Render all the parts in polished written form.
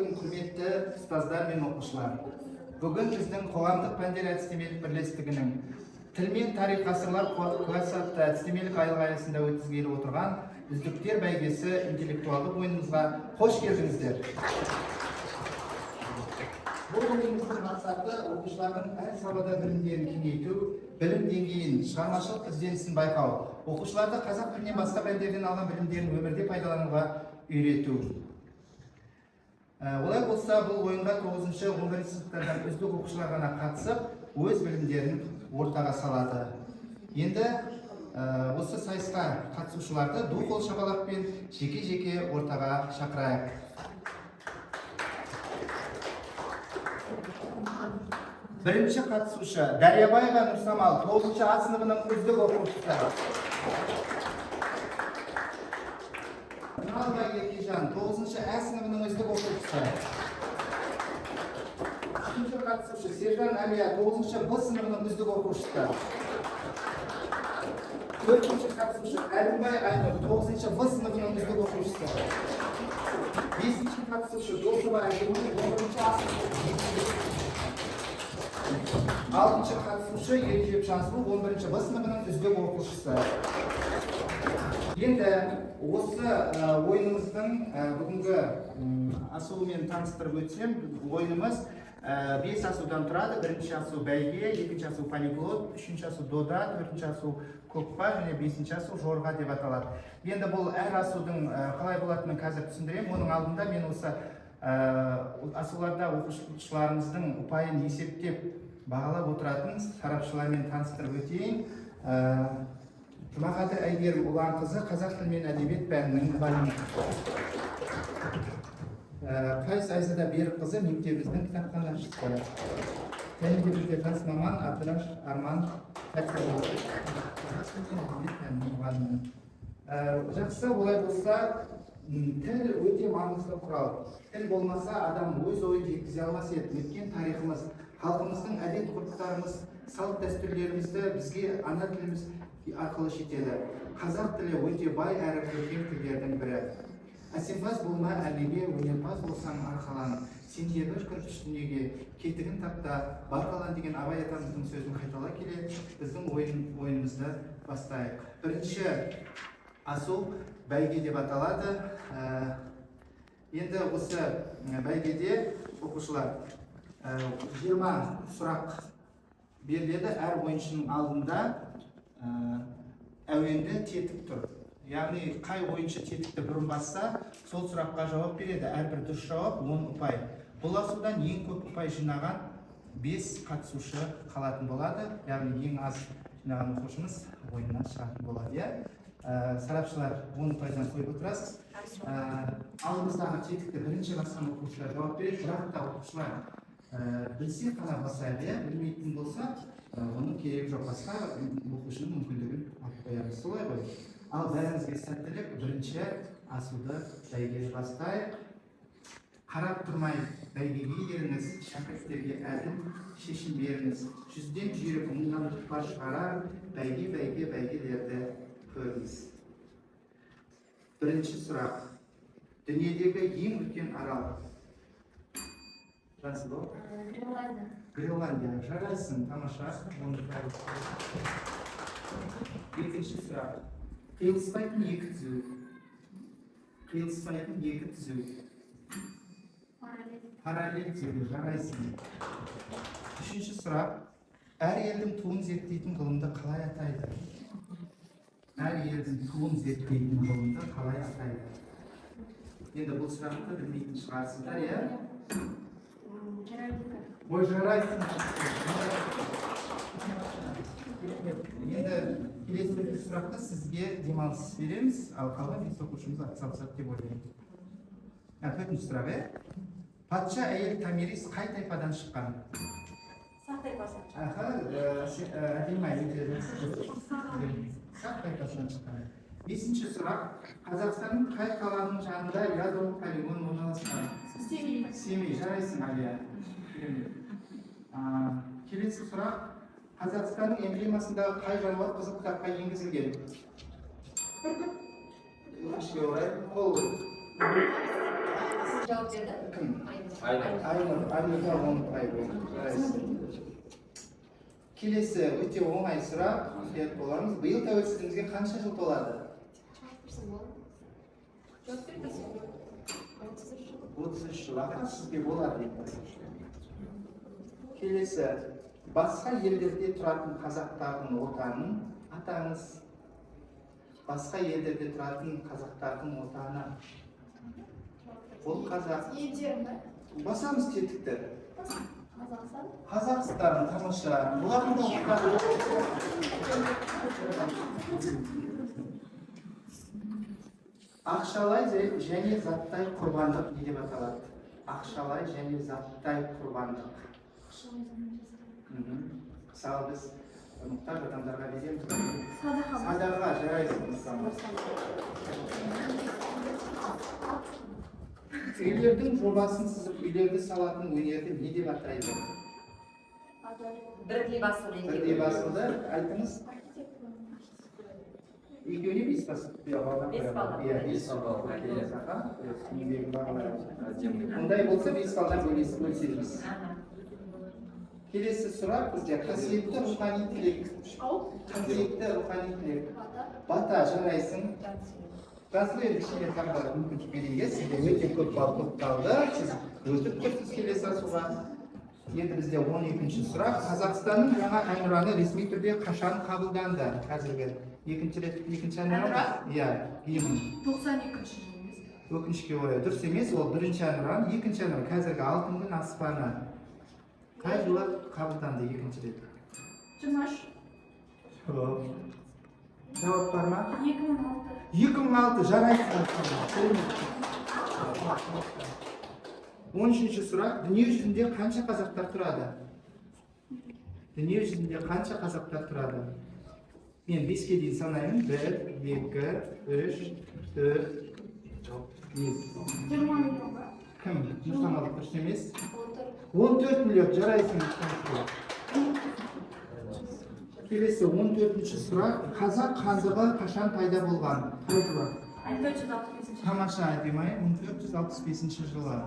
күн құрметті ұстаздар мен оқушылар. Бүгін біздің қоғамдық пәндер әдістемелік бірлестігінің тіл мен тарих ғасырлар классы атты әдістемелік айлық аясында өткізгелі отырған үздіктер бәйгесі интеллектуалдық ойынымызға қош келдіңіздер. Бұл ойынымыздың мақсаты оқушылардың әр салада білімдерін кеңейту, білім деңгейін, шығармашылық ізденісін байқау, оқушыларды қазақ тілінен басқа пәндерден алған білімдерін өмірде пайдалануға үйрету. Олай болса, бұл ойынға 9-11 сыныптардан үздік оқушылар ғана қатысып, өз білімдерін ортаға салады. Енді осы сайысқа қатысушыларды ду қол шапалақпен жеке-жеке ортаға шақырайық. Бірінші қатысушы Дарьябаева Нұрсамал, 9-шы А сыныбының үздік оқушысы. Налбай Еркежан, 9-шы Ә сыныбының үздік оқушысы. Үшінші қатысушы Сержан Әлия, 9-шы Б сыныбының үздік оқушысы. Төртінші қатысушы Әлімбай Айнұр, 9-шы В сыныбының үздік оқушысы. Бесінші қатысушы Досыбай Айнұр, 10-шы А сыныбының. Алтыншы қатысушы Еркебек Жансұлу, 11-ші Б сыныбының үздік оқушысы. Енді осы ойынымыздың бүгінгі асуымен таныстырып өтсем, ойынымыз 5 асудан тұрады. Бірінші асу бәйге, екінші асу полиглот, үшінші асу дода, төртінші асу көкпа және бесінші асу жорға деп аталады. Енді бұл әр асудың қалай болатынын қазір түсіндірем. Оның алдында мен осы асуларда оқушыларымыздың ұпайын есептеп бағалап отыратын сарапшылармен таныстырып өтейін. Жұмағадыр Әйгерім Ұланқызы, қазақ тілі мен әдебиет пәнінің мұғалімі. Қайыс Айзада Берікқызы, мектебіміздің кітапханашысы. Және де бізде жас маман Абдыраш Арман Тәтсалович, қазақ тілі мен әдебиет пәнінің мұғалімі. Жақсы, олай болса, тіл өте маңызды құрал. Тіл болмаса, адам өз ойын жеткізе алмас еді. Өткен тарихымыз, халқымыздың әдет-ғұрыптарымыз, салт дәстүрлерімізді бізге ана тіліміз арқылы жетеді. Қазақ тілі өте бай әрі көркем тілдердің бірі. Әсемпаз болма әлемге, өнерпаз болсаң арқалан. Сен де бір кірпіш дүниеге кетігін тапта, бар қалан деген Абай атамыздың сөзін қайтала келе, біздің ойынымызды бастайық. Бірінші асу бәйге деп аталады. Енді осы бәйгеде оқушылар 20 сұрақ беріледі. Әр ойыншының алдында әуенді тетік тұр. Яғни қай ойыншы тетікті бұрын басса, сол сұраққа жауап береді. Әрбір дұрыс жауап 10 ұпай. Бұл асудан ең көп ұпай жинаған 5 қатысушы қалатын болады. Яғни ең аз жинаған оқушымыз ойыннан шығатын болады. Сарапшылар 10 ұпайдан қойып отырасыз. Алдымыздағы тетікті бірінші басқан оқушылар жауап береді. Бірақта оқушылар білсе қана басайды, білмейтін болса, оның керегі жоқ, басқа оқушының мүмкіндігін алып қоямыз. Солай ғой. Ал бәрімізге сәттілік, бірінші асуды бәйгеге бастайық. Қарап тұрмай бәйгеге еріңіз, шәкірттерге әділ шешім беріңіз. Жүзден жүйрік мыңнан тұлпар шығарар, бәйгелерді көріңіз. Бірінші сұрақ. Дүниедегі ең үлкен арал. Жансұлу? Гренландия. Жарайсың, тамаша. Екінші сұрақ. Қиылыспайтын екі түзу. Қиылыспайтын екі түзу. Параллель түзу. Жарайсың. Үшінші сұрақ. Әр елдің туын зерттейтін ғылымды қалай атайды? Әр елдің туын зерттейтін ғылымды қалай атайды? Енді бұл сұрақты білмейтін шығарсыздар, иә? Ой, жарайсың. Енді келесі сұрақты сізге демалыс береміз, ал қалған бес оқушымыз атсалысады деп ойлаймын. Төртінші сұрақ, патша әйел Томирис қай тайпадан шыққан? Сақ тайпасы. Әдемі әйел Сақ тайпасынан шыққан. Бесінші сұрақ, Қазақстанның қай қаланың жанында ядролық полигон орналасқан? Семей. Жарайсың, Алия. Келесі сұрақ, Қазақстанның эмблемасындағы қай жануар қызыл кітапқа енгізілген? Өкінішке орай қол Cevap verdi. Aynurga 10 pay koyduk. Жарайсың. Келесі өте оңай сұрақ беріп болармыз. Биыл тәуелсіздігімізге қанша жыл толады? 33 жыл. Ақыры сізге болады. Келесі басқа елдерде тұратын қазақтардың отанын атаңыз. Басқа елдерде тұратын қазақтардың отаны. Ол қазақ. Басамыз тетікті. Қазақстан тамаша. Бұлардың да отаны. Ақшалай және заттай құрбандық не деп аталады? Ақшалай және заттай құрбандық. Мысалы біз мұқтаж адамдарға береміз. Садаға жарайсыз. Үйлердің жобасын сызып, үйлерді салатын өнерді не деп атайды? Бірдей басылды. Бірдей басылды, айтыңыз. Екеуіне 5 басылды. 5 балл. Ондай болса 5 балдан бөлсеңіз. Келесі сұрақ бізде қасиетті рухани тілек. Қасиетті рухани тілек. Бата жарайсың. Қазір кішкене таңдап мүмкіншілік берейін. Сізде өте көп балл топталды. Сіз өтіп тұрсыз келесі асуға. Енді бізде 12-ші сұрақ. Қазақстанның жаңа әнұраны ресми түрде қашан қабылданды? Қазіргі екінші әнұран? Иә, гимн. 92-ші жыл. Өкінішке орай дұрыс емес, ол бірінші әнұран, екінші әнұран қазіргі алтын күн аспаны. Қай жылы қабылданды екінші рет? 23. Жауап бар ма? 2006. 2006 жарайсың. 13-ші сұрақ. Дүние жүзінде қанша қазақтар тұрады? Дүние жүзінде қанша қазақтар тұрады? Мен 5-ке дейін санаймын. 1, 2, 3, 4, 5. 20 миллион ба? Кім? Нұрсамалық дұрыс емес? 14 миллион жарайсың. Келесі 14-ші сұрақ. Қазақ хандығы қашан пайда болған? 1465. Тамаша Әдемай 1465 жылы.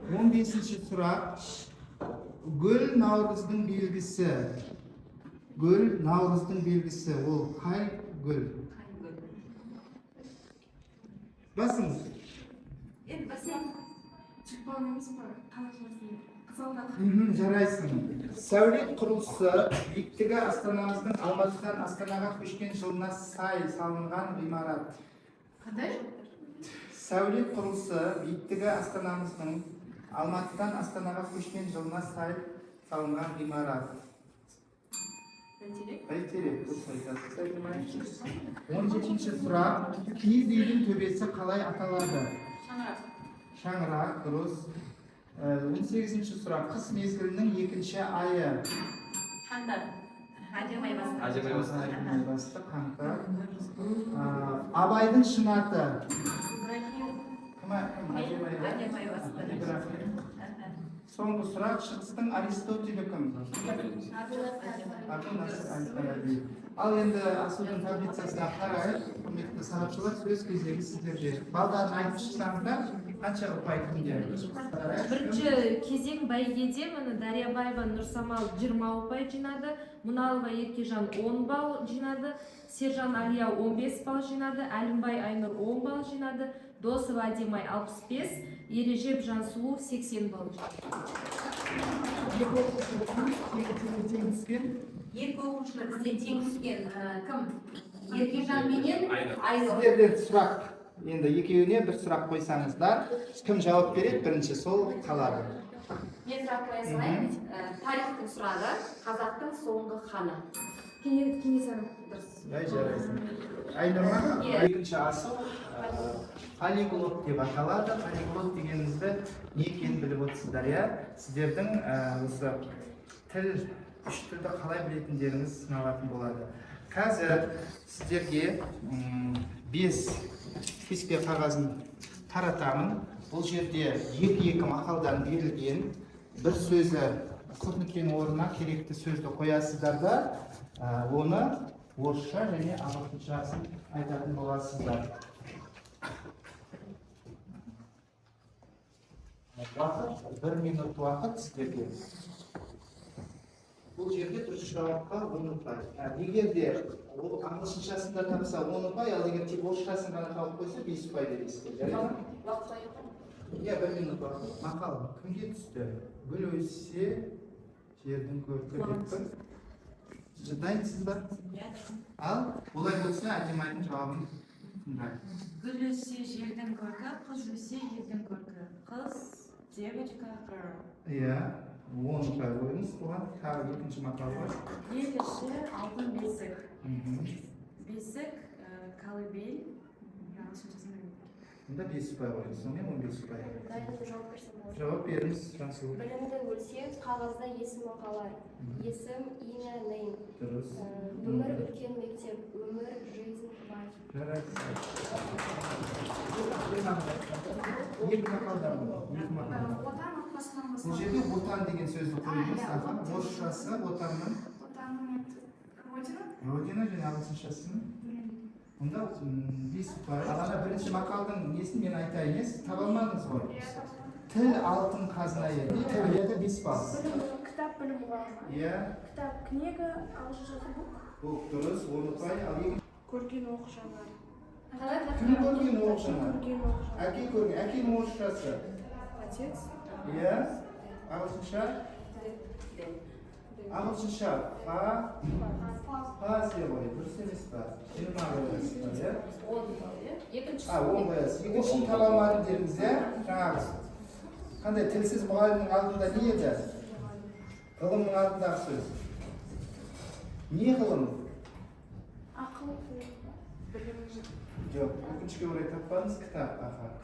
15-ші сұрақ. Гүл наурыздың белгісі. Гүл наурыздың белгісі. Ол қай гүл? Басыңыз. Çıkmam емес па? Қалашыласың. Қызылдақ. Жарайсың. Сәулет құрылысы биіктігі астанамыздың Алматыдан Астанаға көшкен жылына сай салынған ғимарат. Қандай? Сәулет құрылысы биіктігі астанамыздың Алматыдан Астанаға көшкен жылына сай салынған ғимарат. Бәйтерек. 17-ші сұрақ. Киіз үйдің төбесі қалай аталады? Шаңырақ, дұрыс. 18-ші сұрақ. Қыс мезгілінің екінші айы. Қаңтар. Әжемай басты. Әжемай басты, қаңтар. Абайдың шын аты. Кім? Әжемай басты. Соңғы сұрақ. Шығыстың Аристотелі кім? Ал енді асудың таблицасына қарайық. Құрметті сарапшылар, сөз кезегі сіздерде. Балдарын айтып шықсаңыздар, қанша ұпай кімде? Бірінші кезең бәйгеде міне Дарьябаева Нұрсамал 20 ұпай жинады, Мұналова Еркежан 10 балл жинады, Сержан Алия 15 балл жинады, Әлімбай Айнұр 10 балл жинады, Досова Әдемай 65, Ережеп Жансұлу 80 балл жинады. Екі оқушылар бізде тең түскен кім? Еркежан менен Айнұр. Сіздерден сұрақ. Енді екеуіне бір сұрақ қойсаңыздар, кім жауап береді, бірінші сол қалады. Мен сұрақ қоя салайын. Тарихтың сұрағы, қазақтың соңғы ханы. Кенесары. Дұрыс. Жарайсың. Айнұрма, екінші асыл полиглот деп аталады. Полиглот дегенімізді не екенін біліп отырсыздар, иә? Сіздердің осы тіл, үш тілді қалай білетіндеріңіз сыналатын болады. Қазір сіздерге 5 кеспе қағазын таратамын. Бұл жерде екі мақалдан берілген бір сөзі көп нүктенің орнына керекті сөзді қоясыздар да, оны орысша және ағылшыншасын айтатын боласыздар. Vaqt 1 minut vaqt sizlarga. Bu yerga turuvchi javobga 10 ұпай. Егерде ол ағылшыншасында тапса 10 ұпай, ал егер тек орысшасын ғана тауып қойса 5 ұпай бересіздер. Жарайды ма? Иә, 1 минут вақыт. Мақал кімге түсті? Гүл өссе, жердің көркі депті. Дайынсыз ба? Ал олай болса әдемайдың жауабын тыңдайық. Гүл өссе жердің көркі, қыз өссе елдің көркі. Қыз, девочка, girl. Иә, 10 ұпай қойыңыз. Оған тағы екінші мақал бар. Ел іші алтын бесік. Бесік, колыбель. Онда 5 ұпай қойыңыз. Сонымен 15 ұпай. Дайын жауап берсем болады. Жауап беріңіз, Жансұлу. Білімді өлсе, қағазда есімі қалар. Есім, имя, name. Дұрыс. Өмір үлкен мектеп, өмір, жизнь, бай. Жарайды. Екі мақалдар бар. Екі мақалдар. Отан отбасынан Бұл басталады. жерде отан деген сөзді қойыңыз. Орысшасы отанның Отанның родина. родина және ағылшыншасы. Онда 5 ұпай. Ал ана бірінші мақалдың несін мен айтайын, таба алмадыңыз ғой. Тіл алтын қазына еді. Тіл 5 балл. Кітап білім ғалымы. Иә, Кітап, книга, ағылшыншасы бук. бұл дұрыс, 10 ұпай. Ал екінші Көрген оқығандар. кім көрген оқшыны? Көрген оқығандар. Әке көрген, әкенің орысшасы. Отец. Иә, ағылшынша. Ағылшынша фазия ғой, дұрыс емес па? 20 қоясыз ба, иә? 10 қоясыз. Екіншін таба алмадым дедіңіз, иә? Жаңағы қандай тілсіз мұғалімнің алдында не еді? Ғылымның алдындағы сөз. Не ғылым? Ақыл, білім. Жоқ, өкінішке орай таппадыңыз, кітап.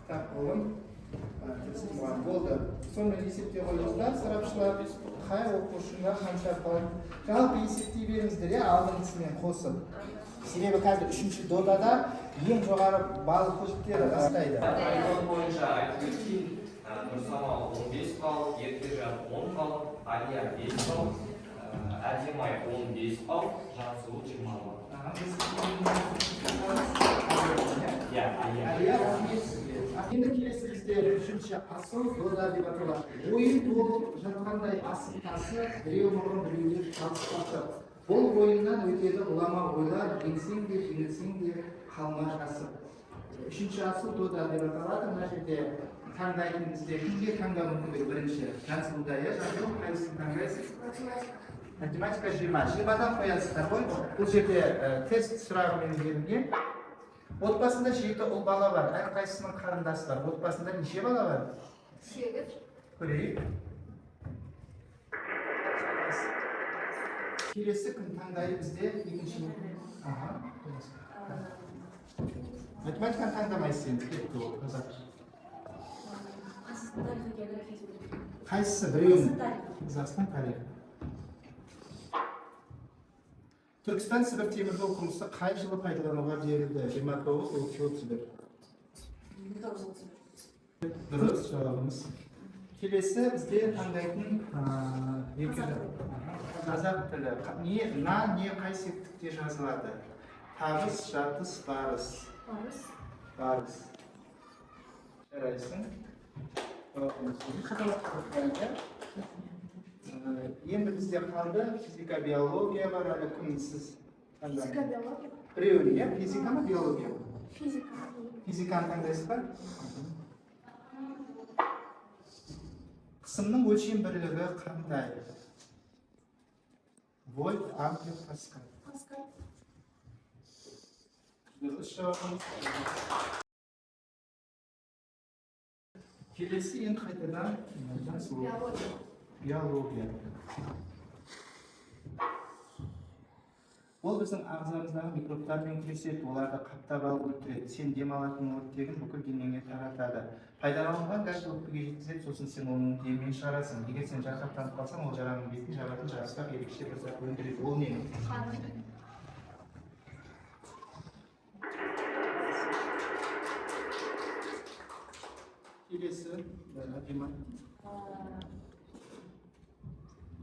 Кітап ғылым. Тілсіз мұғалім болды. Сонымен есептей қойыңыздар, сарапшылар қай оқушыға қанша балл. Жалпы есептей беріңіздер, иә, алдыңғысымен қосып. Себебі қазір 3-ші додада ең жоғары балл көшіктері растайды. Айдон бойынша айтып өтейін, Нұрсамал 15 балл, Еркежан 10 балл, Алия 5 балл, Әдемай 15 балл, Жансұлу 20 балл. Иә, Алия. Енді келесі бізде 3-ші асыл дода деп аталады. Ойын толып жатқандай асып-тасы, біреу мұрын біреулер шалыс-тасы. Бұл ойыннан өтеді ғұлама ойлар, еңсең де, жеңілсең де қалма жасып. 3-ші асыл дода деп аталады. Мына жерде таңдайтын бізде кімге таңдау мүмкіндігі бірінші? Жансұлуда, иә, Жансұлу қайсысын таңдайсыз? Математика 20-дан қоясыздар ғой. Бұл жерде тест сұрағымен берілген. Отбасында 7 ұл бала бар. Әрқайсысының қарындасы бар. Отбасында неше бала бар? 8. Көрейік. Келесі күн таңдайы бізде екінші. Математиканы таңдамайсыз енді. Кетті ол қазақ. Қайсысы біреуін? Қазақстан тарихы. Түркістан Сібір теміржол құрылысы қай жылы пайдалануға берілді? 29-31. Дұрыс жауабымыз. Келесі бізде таңдайтын қазақ тілі. Не қай септікте жазылады? Табыс, жатыс, барыс. Барыс. Жарайсың. Енді бізде қалды физика, биология бар, әлі күнсіз. Физика, биология. Біреуін, иә? Физика ма, биология? Физика. Физиканы таңдайсыз ба? Қысымның өлшем бірлігі қандай? Вольт, ампер, паскаль. Паскаль. Дұрыс жауабымыз. Келесі енді қайтадан биология. Ол біздің ағзамыздағы микробтармен күреседі, оларды қаптап алып өлтіреді. Сен демалатын оттегін бүкіл денеңе таратады. Пайдаланылған газды өкпеге жеткізеді, сосын сен оның деммен шығарасың. Егер сен жарақаттанып қалсаң, ол жараның бетін жаратын жарыстар ерекше бір зат өндіреді. Ол не? Келесі әдемі.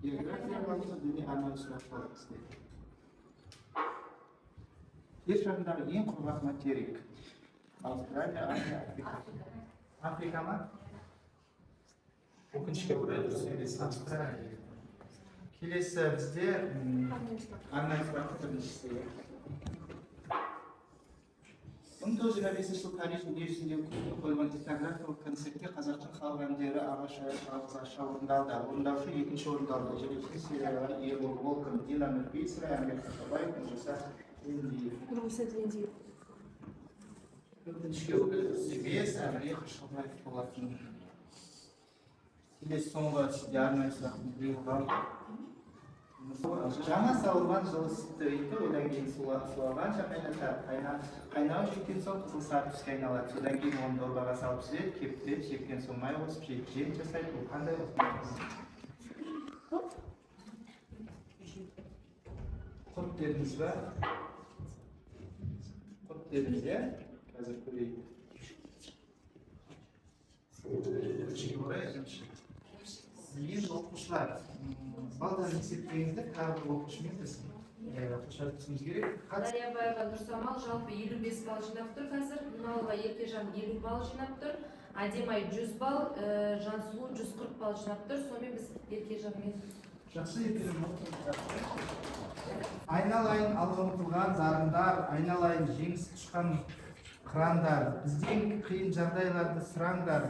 География бағыты діни арнайы сұрақтар бізде. Жер шарындағы ең құрғақ материк. Австралия, Азия, Африка. Африка ма? өкінішке орай дұрыс емес. Келесі бізде арнайы сұрақ біріншісі. 1925 жыл тарих үдерісінде қойылған этнографиялық концертте қазақтың халық әндері ағылшынша орындалды. Орындаушы екінші орындалды. Жетекші сериялар Егор Волков, Дина Нұрпейісова, Әмір Қашабаев, Нұржаса Ендиев. Өкінішке орай дұрыс емес, Әмір Қашабаев болатын. Келесі соңғы сізде арнайы сұрақтың биылғы жаңа сауылған жылы сүтті үйді, одан кейін суалғанша қайнауы жеткен соң қызыл сары түске айналады. Содан кейін оны дорбаға салып сүзеді, кептіреді, жепкен соң май қосып жем жасайды. Бұл қандай құрт дедіңіз ба? Құрт дедіңіз, иә? Қазір көрейік. Сізген оқушылар. Балдар есептегенде тағы бір оқушымен біз қошартысымыз керек. Дарьябаева Нұрсамал жалпы 55 балл жинап тұр қазір. Мұналова Еркежан 50 балл жинап тұр. Адемай 100 балл, Жансұлу 140 балл жинап тұр. Сонымен біз Еркежанмен. Жақсы Еркежан. Айналайын алға ұмтылған зарындар, айналайын жеңіс құшқан қырандар, бізден қиын жағдайларды сұраңдар,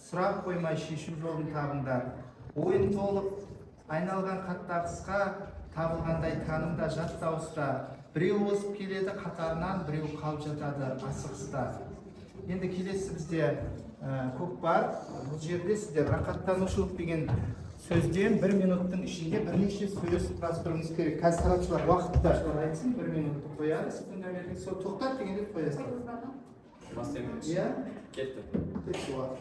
сұрақ қоймай шешу жолын табыңдар. Ойын толып айналған қаттағысқа табылғандай танымда жат дауыста. Біреу озып келеді қатарынан, біреу қалып жатады асығыста. Енді келесі бізде көкпар. Бұл жерде сіздер рақаттанушылық деген сөзден 1 минуттың ішінде бірнеше сөз құрастыруыңыз керек. Қазір сарапшылар уақытта айтсын, 1 минутты қояды. Сіздің нөміріңіз сол тоқтат дегенде қоясыз. Иә? Кетті. Кетті уақыт.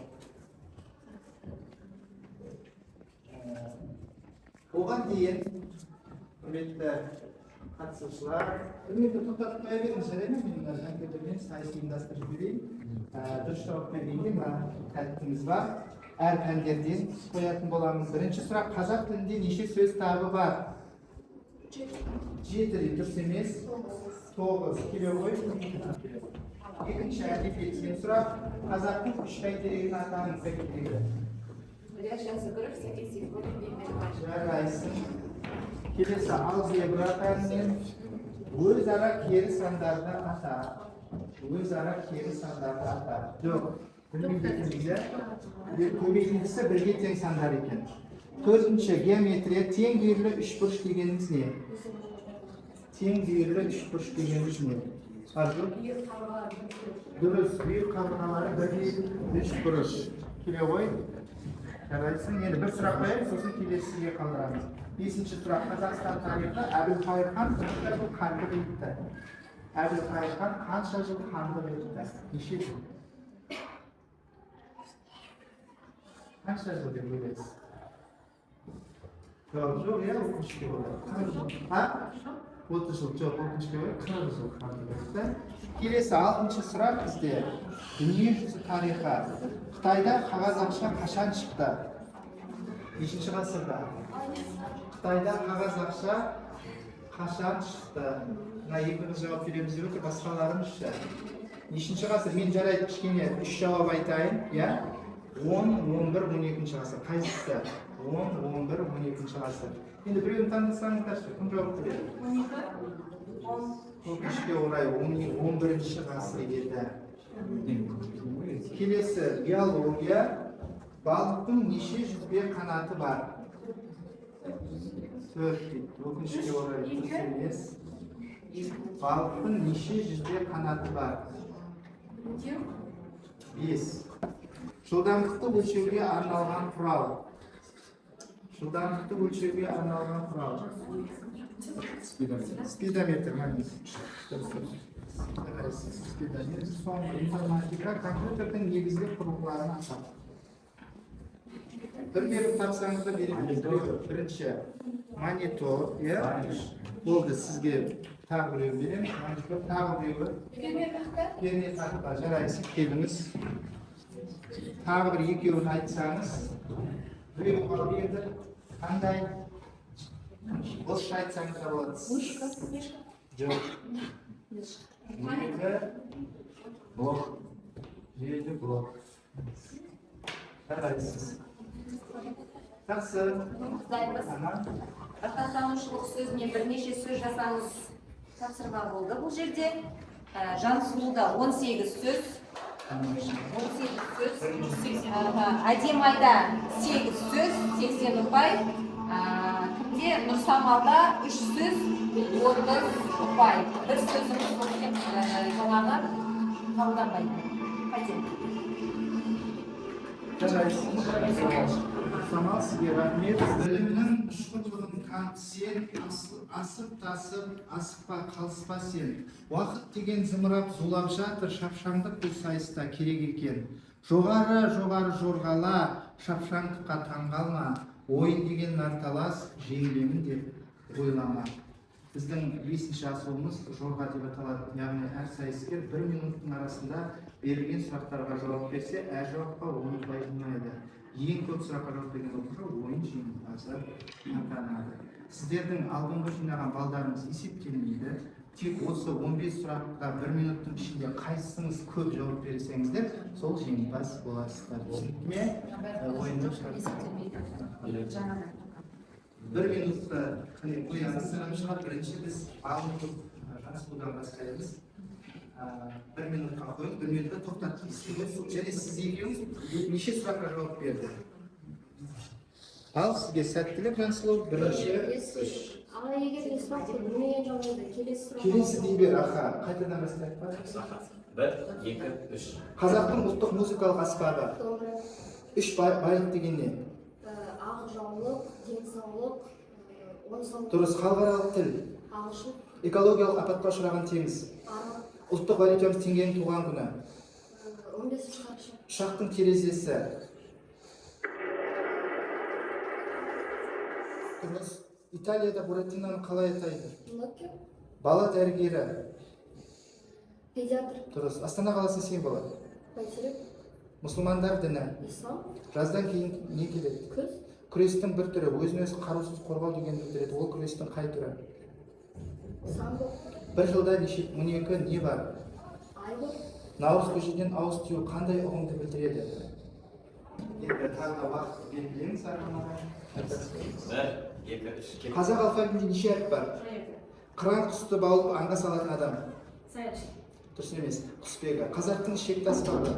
Оған дейін, құрметті қатысушылар, бір минутты тоқтатып қоя беріңіз, жарайды ма? Мен жанкөлдермен сайыс ұйымдастырып берейін. Дұрыс жауап бергенде тәртібіміз бар. Әр пәндерден қоятын боламыз. Бірінші сұрақ, қазақ тілінде неше сөз табы бар? 7 дұрыс емес, 9 келе ғой. Екінші әдебиеттен сұрақ, қазақтың 3 бәйтерегін атаңыз келеді. Жарайсын. Келесі алгебра пәнінен өзара кері сандарды ата. Өзара кері сандарды ата. Жоқ, көбейтіндісі бірге тең сандар екен. Төртінші геометрия тең бүйірлі үшбұрыш дегеніміз не? Тең бүйірлі үшбұрыш дегеніміз не? Дұрыс, бүйір қабырғалары бірге үшбұрыш. Келе ғой. Жарайсын, енді бір сұрақ қояйық, сосын келесіге қалдырамыз. 5-ші сұрақ, Қазақстан тарихы Әбілқайыр хан қанша жыл хандық етті? Әбілқайыр хан қанша жыл хандық етті? Неше жыл? Қанша жыл деп ойлайсыз? Жоқ, иә, өкінішке орай. 30 жыл, жоқ, өкінішке орай 40 жыл хандық етті. Келесі 6-шы сұрақ бізде дүниежүзі тарихы. Қытайда қағаз ақша қашан шықты? 5-ші ғасырда. Қытайда қағаз ақша қашан шықты? Мына екеуміз жауап береміз деп отыр, басқаларымызша. 5-ші ғасыр, мен жарайды кішкене 3 жауап айтайын, иә? 10, 11, 12 ғасыр. Қайсысы? 10, 11, 12 ғасыр. Енді біреуін таңдасаңыздаршы, кім жауап береді? 10. Өкінішке орай 11-ші ғасыр еді. Келесі биология. Балықтың неше жүзбе қанаты бар? 4. Өкінішке орай дұрыс емес. Балықтың неше жүзбе қанаты бар? 5. Жылдамдықты өлшеуге арналған құрал. Жылдамдықты өлшеуге арналған құрал. Спидометр. Соңғы информатика компьютердің негізгі құрылғыларын атады. Бір беріп тапсаңызда береміз. Бірінші монитор, болды сізге тағы біреу береміз. Монитор, тағы біреуі. Пернетақта жарайсыз, келіңіз. Тағы бір екеуін айтсаңыз. Біреу қалып еді. Қандай? Осы айтсаңыз да болады. Жоқ. Блок. Жарайсыз. Жақсы. Құттықтаймыз. Ортақтанушылық сөзіне бірнеше сөз жасаңыз тапсырма болды бұл жерде. Жансұлуда 18 сөз. 18 сөз. Әдемайда 8 сөз, 80 ұпай. Кімде Нұрсамалда 3 сөз, 30 ұпай. Бір сөзіміз жоғағы қабылданбайды. Қайтен. Самал, сізге рахмет. Білімнің ұшқырлығын танып сен, асып тасып, асықпа, қалыспа сен. Уақыт деген зымырап, зулап жатыр, шапшаңдық бұл сайыста керек екен. Жоғары жорғала, шапшаңдыққа таңғалма, ойын деген нарталас, жеңілемін деп ойлама. Біздің 5-ші асуымыз жорға деп аталады. Яғни әр сайыскер 1 минуттың арасында берілген сұрақтарға жауап берсе, әр жауапқа 10 ұпай жинайды. Ең көп сұраққа жауап берген оқушы ойын жеңімпазы атанады. Сіздердің алдыңғы жинаған балдарыңыз есептелмейді. Тек осы 15 сұраққа 1 минуттың ішінде қайсыңыз көп жауап берсеңіздер, сол жеңімпаз боласыздар. Түсінікті ме? Ойынның шарты. 1 минутта қоямыз. Бірінші біз алынып Жансұлудан бастаймыз. 1 минутқа қойып, 1 минутта тоқтатып. Және сіз екеуіңіз неше сұраққа жауап берді? Ал сізге сәттілік, Жансұлу. Бірінші. Ал егер мен сұрақ білмеген жағдайда келесі сұрақ. Келесі дей бер, аха. Қайтадан бастайық па? 1, 2, 3. Қазақтың ұлттық музыкалық аспабы. Домбыра. 3 байт деген не? Ақ жаулық, денсаулық, онсаулық. Дұрыс, халықаралық тіл. Ағылшын. Экологиялық апатқа ұшыраған теңіз. Арал. Ұлттық валютамыз теңгенің туған күні. 15 қараша. Ұшақтың терезесі. Дұрыс. Италияда Буратиноны қалай атайды? Нокио. Бала дәрігері. Педиатр. Дұрыс. Астана қаласының символы. Бәйтерек. Мұсылмандар діні. Ислам. Жаздан кейін не келеді? Күз. Күрестің бір түрі, өзін өзі қарусыз қорғау дегенді білдіреді. Ол күрестің қай түрі? Самбо. Бір жылда 12 не бар? Айбы. Наурыз көшеден ауыз тию қандай ұғымды білдіреді? Енді тағы да уақыт белгілеңіз арқанаға. 1, 2, 3. Қазақ алфавитінде неше әріп бар? Қыран құсты баулып аңға салатын адам. Дұрыс емес. Құсбегі. Қазақтың ішек таспағы.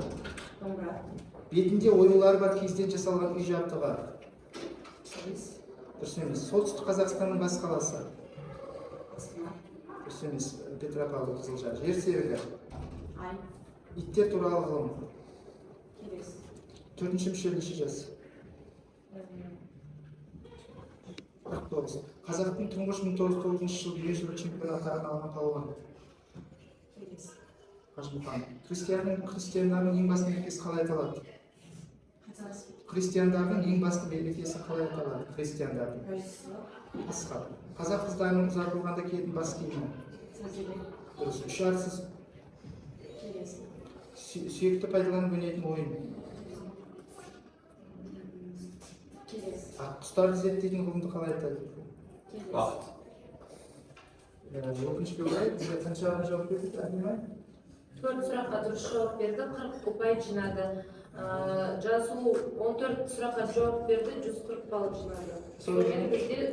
Бетінде оюлары бар киізден жасалған үй жабдығы. Дұрыс емес. Солтүстік Қазақстанның бас қаласы. Дұрыс емес. Петропавл, Қызылжар. Жер серігі. Иттер туралы ғылым. 4-ші мүшел неше жас? 49. Қазақтың тұңғыш 1909 жылы дүниежүзілік чемпионы атағын алған палуан. Қажымұқан. Христиандардың ең басты мерекесі қалай аталады? Христиандардың ең басты мерекесі қалай аталады? Христиандардың. Пасха. Қазақ қыздарының ұзатылғанда киетін бас киімі. Дұрыс. Үшарсыз. Сүйекті пайдаланып ойнайтын ойын. Құстарды зерттейтін ғылымды қалай атайды? Уақыт. Өкінішке орай, бізге қаншаға жауап берді? 4 сұраққа дұрыс жауап берді, 40 ұпай жинады. Жансұлу 14 сұраққа жауап берді, 140 балл жинады. Сонымен бізде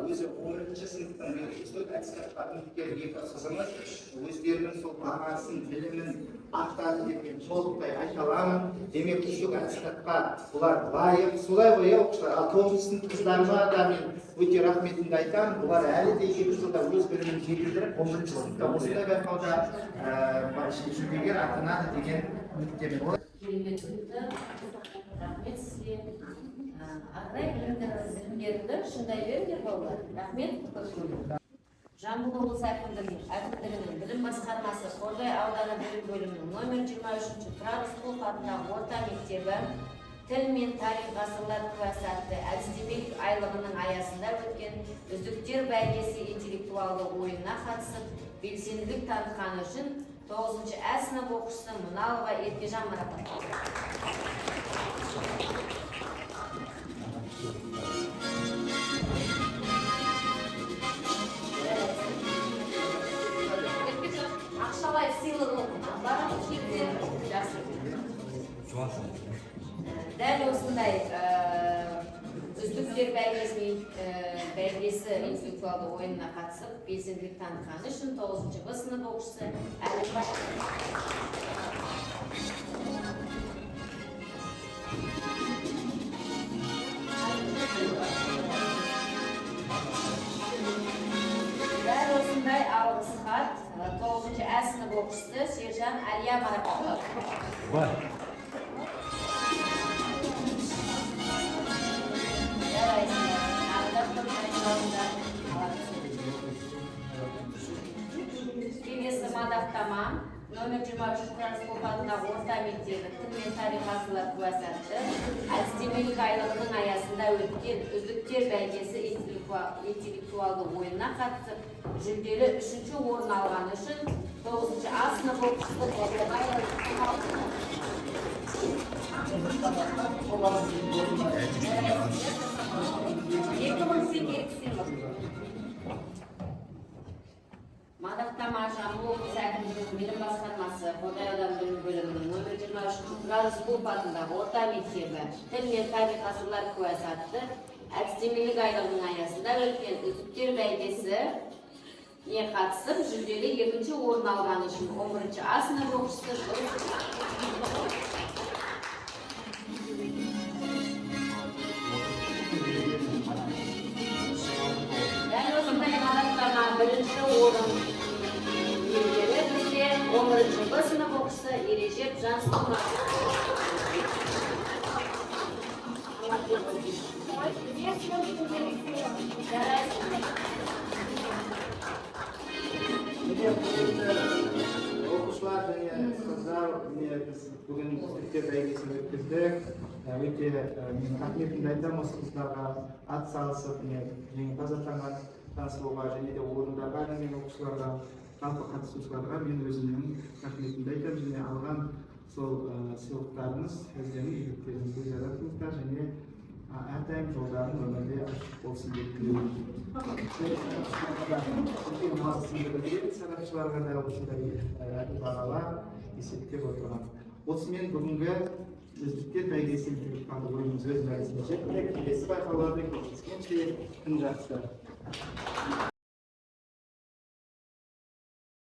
өзі 11-ші сыныптың үздік аттестатқа үміткер 2 қызымыз өздерінің сол бағасын, білімін ақтады деп толықтай айта аламын. Демек үздік аттестатқа бұлар лайық. Солай ғой оқушылар. Ал 9-ші сынып қыздарыма да мен өте рахметімді айтамын. Бұлар әлі де 2 жылда өз білімін жетілдіріп, 11-ші сыныпта осындай байқауда жүлдегер атанады деген үміттемін. Рахмет сізге. Арнайы білімдеріңді шындай беріңдер балалар. Рахмет. Жамбыл облысы әкімдігінің білім басқармасы Қордай ауданы білім бөлімінің номер 23-ші Тұрар Рысқұлов атындағы орта мектебі тіл мен тарих ғасырлар куәсі атты әдістемелік айлығының аясында өткен үздіктер бәйгесі интеллектуалды ойынына қатысып, белсенділік танытқаны үшін 9-ші Ә сынып оқушысы Мұналова Еркежан марапатталды. осындай үздіктер бәйгесі интеллектуалды ойынына қатысып, белсенділік танытқаны үшін 9-шы Б сынып оқушысы Әлімбай. Дәл осындай алғыс хат 9-шы Ә сынып оқушысы Сержан Әлия марапатталды. Келесі мадақтама номер 23 Францков атындағы орта мектебі тіл мен тарих асылар куәсі атты әдістемелік айлығының аясында өткен үздіктер бәйгесі интеллектуалды ойынына қатысып, жүлделі 3-ші орын алғаны үшін 9-шы А сынып оқушысы Мадақтама Жамбыл облысы әкімдігінің білім басқармасы Қордай ауданы білім бөлімінің номер 23 Францков атындағы орта мектебі тіл мен тарих асылар куәсі атты әдістемелік айлығының аясында өткен үздіктер бәйгесіне қатысып, жүлделі 2-ші орын алғаны үшін 11-ші А сынып оқушысы дәл осындай мадақтама 1-ші орын иегері бізде 11-ші Б сынып оқушысы Ережеп Жансұлман. Оқушылар және қыздар, біз бүгін үздіктер бәйгесін өткіздік. Өте рахметімді айтамын осы қыздарға ат салысып, жеңімпаз атанған танысуға және де орындарға мен оқушыларға, жалпы қатысушыларға мен өзімнің рахметімді айтамын. Және алған сол сыйлықтарыңыз өздерінің игіліктеріңізге жаратыңыздар және әрдайым жолдарын өмірде ашық болсын деп тілеймін. Сарапшыларға да осындай бағалар есептеп отырған. Осымен бүгінгі үздіктер бәйгесі интеллектуалды ойынымыз өз мәресіне жетті. Келесі байқауларда кездескенше күн жақсы.